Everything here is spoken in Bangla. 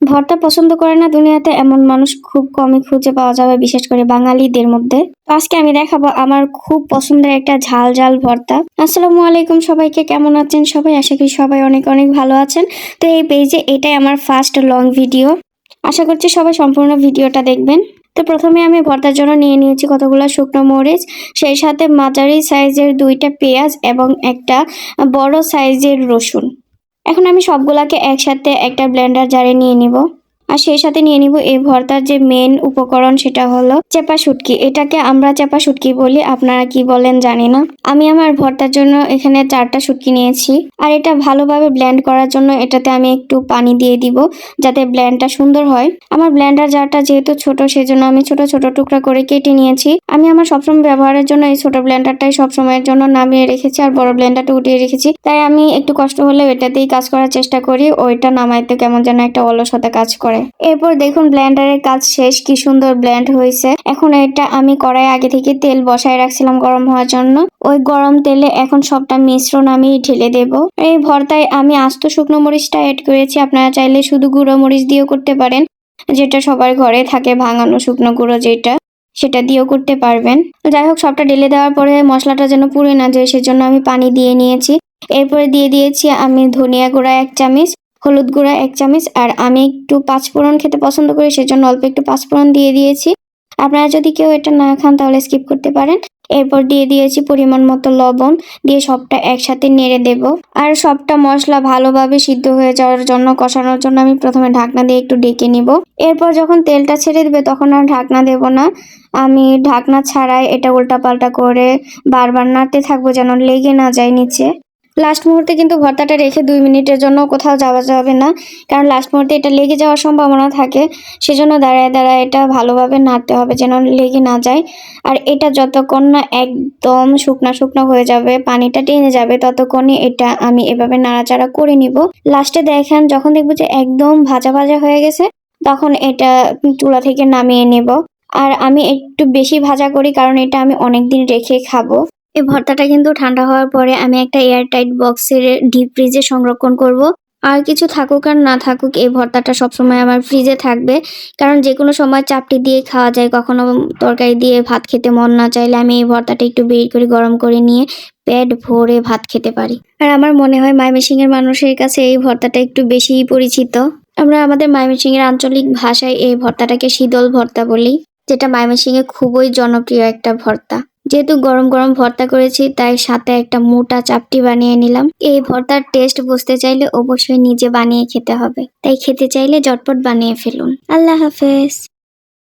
ভর্তা পছন্দ করে না দুনিয়াতে এমন মানুষ খুব কমই খুঁজে পাওয়া যাবে, বিশেষ করে বাঙালিদের মধ্যে। তো আজকে আমি দেখাবো আমার খুব পছন্দের একটা ঝাল ঝাল ভর্তা। আসসালামু আলাইকুম সবাইকে, কেমন আছেন সবাই? আশা করি সবাই অনেক অনেক ভালো আছেন। তো এই পেজে এটাই আমার ফার্স্ট লং ভিডিও। আশা করছি সবাই সম্পূর্ণ ভিডিওটা দেখবেন। তো প্রথমে আমি ভর্তার জন্য নিয়ে নিয়েছি কতগুলো শুকনো মরিচ, সেই সাথে মাঝারি সাইজের 2টা পেঁয়াজ এবং একটা বড় সাইজের রসুন। এখন আমি সবগুলাকে একসাথে একটা ব্লেন্ডার জারে নিয়ে নিব। আর সেই সাথে নিয়ে নিব এই ভর্তার যে মেন উপকরণ, সেটা হলো চেপা শুটকি। এটাকে আমরা চেপা শুটকি বলি, আপনারা কি বলেন জানি না। আমি আমার ভর্তার জন্য এখানে 4টা শুটকি নিয়েছি। আর এটা ভালোভাবে ব্লেন্ড করার জন্য এটাতে আমি একটু পানি দিয়ে দিব, যাতে ব্লেন্ডটা সুন্দর হয়। আমার ব্লেন্ডার জারটা যেহেতু ছোট, সেজন্য আমি ছোট ছোট টুকরা করে কেটে নিয়েছি। আমি আমার সবসময় ব্যবহারের জন্য এই ছোট ব্লেন্ডারটাই সবসময়ের জন্য নামিয়ে রেখেছি, আর বড় ব্লেন্ডারটা উঠিয়ে রেখেছি। তাই আমি একটু কষ্ট হলেও এটাতেই কাজ করার চেষ্টা করি, ওইটা নামাইতে কেমন যেন একটা অলসতা কাজ করে। এরপর দেখুন ব্লেন্ডারের কাজ শেষ, কি সুন্দর ব্লেন্ড হয়েছে। এখন এটা আমি কড়াই আগে থেকে তেল বসায় রাখছিলাম গরম হওয়ার জন্য। ওই গরম তেলে এখন সবটা মিশ্রণ আমি ঢেলে দেব। এই ভর্তায় আমি আস্ত শুকনো মরিচটা এড করেছি, আপনারা চাইলে শুধু গুঁড়ো মরিচ দিয়েও করতে পারেন, যেটা সবার ঘরে থাকে, ভাঙানো শুকনো গুঁড়ো যেটা, সেটা দিয়েও করতে পারবেন। যাই হোক, সবটা ঢেলে দেওয়ার পরে মশলাটা যেন পুড়ে না যায়, সেজন্য আমি পানি দিয়ে নিয়েছি। এরপরে দিয়ে দিয়েছি আমি ধনিয়া গুঁড়া 1 চামচ, হলুদ গুঁড়া 1 চামচ, আর আমি একটু পাঁচফোড়ন খেতে পছন্দ করি, সেজন্য অল্প একটু পাঁচফোড়ন দিয়ে দিয়েছি। আপনারা যদি কেউ এটা না খান তাহলে স্কিপ করতে পারেন। এরপর দিয়ে দিয়েছি পরিমাণ মতো লবণ, দিয়ে সবটা একসাথে নেড়ে দেব। আর সবটা মশলা ভালোভাবে সিদ্ধ হয়ে যাওয়ার জন্য, কষানোর জন্য আমি প্রথমে ঢাকনা দিয়ে একটু ডেকে নিব। এরপর যখন তেলটা ছেড়ে দেবে তখন আর ঢাকনা দেব না, আমি ঢাকনা ছাড়াই এটা উল্টাপাল্টা করে বারবার নাড়তে থাকবো, যেন লেগে না যায় নিচে। লাস্ট মুহূর্তে কিন্তু ভর্তাটা রেখে 2 মিনিটের জন্য কোথাও যাওয়া যাবে না, কারণ লাস্ট মুহূর্তে এটা লেগে যাওয়ার সম্ভাবনা থাকে। সেজন্য দাঁড়ায় দাঁড়ায় এটা ভালোভাবে নাড়তে হবে, যেন লেগে না যায়। আর এটা যতক্ষণ না একদম শুকনা শুকনো হয়ে যাবে, পানিটা টেনে যাবে, ততক্ষণই এটা আমি এভাবে নাড়াচাড়া করে নিব। লাস্টে দেখেন যখন দেখবো যে একদম ভাজা ভাজা হয়ে গেছে, তখন এটা চুলা থেকে নামিয়ে নেব। আর আমি একটু বেশি ভাজা করি, কারণ এটা আমি অনেকদিন রেখে খাবো। এই ভর্তাটা কিন্তু ঠান্ডা হওয়ার পরে আমি একটা এয়ারটাইট বক্সের ডিপ ফ্রিজে সংরক্ষণ করব। আর কিছু থাকুক আর না থাকুক, এই ভর্তাটা সবসময় আমার ফ্রিজে থাকবে, কারণ যে কোনো সময় চাপটি দিয়ে খাওয়া যায়। কখনো তরকারি দিয়ে ভাত খেতে মন না চাইলে আমি এই ভর্তাটা একটু বের করে গরম করে নিয়ে পেট ভরে ভাত খেতে পারি। আর আমার মনে হয় ময়মনসিংহের মানুষের কাছে এই ভর্তাটা একটু বেশিই পরিচিত। আমরা আমাদের ময়মনসিংহের আঞ্চলিক ভাষায় এই ভর্তাটাকে শীতল ভর্তা বলি, যেটা ময়মনসিংহে খুবই জনপ্রিয় একটা ভর্তা। যেহেতু গরম গরম ভর্তা করেছি, তাই সাথে একটা মোটা চাপটি বানিয়ে নিলাম। এই ভর্তার টেস্ট বুঝতে চাইলে অবশ্যই নিজে বানিয়ে খেতে হবে, তাই খেতে চাইলে ঝটপট বানিয়ে ফেলুন। আল্লাহ হাফেজ।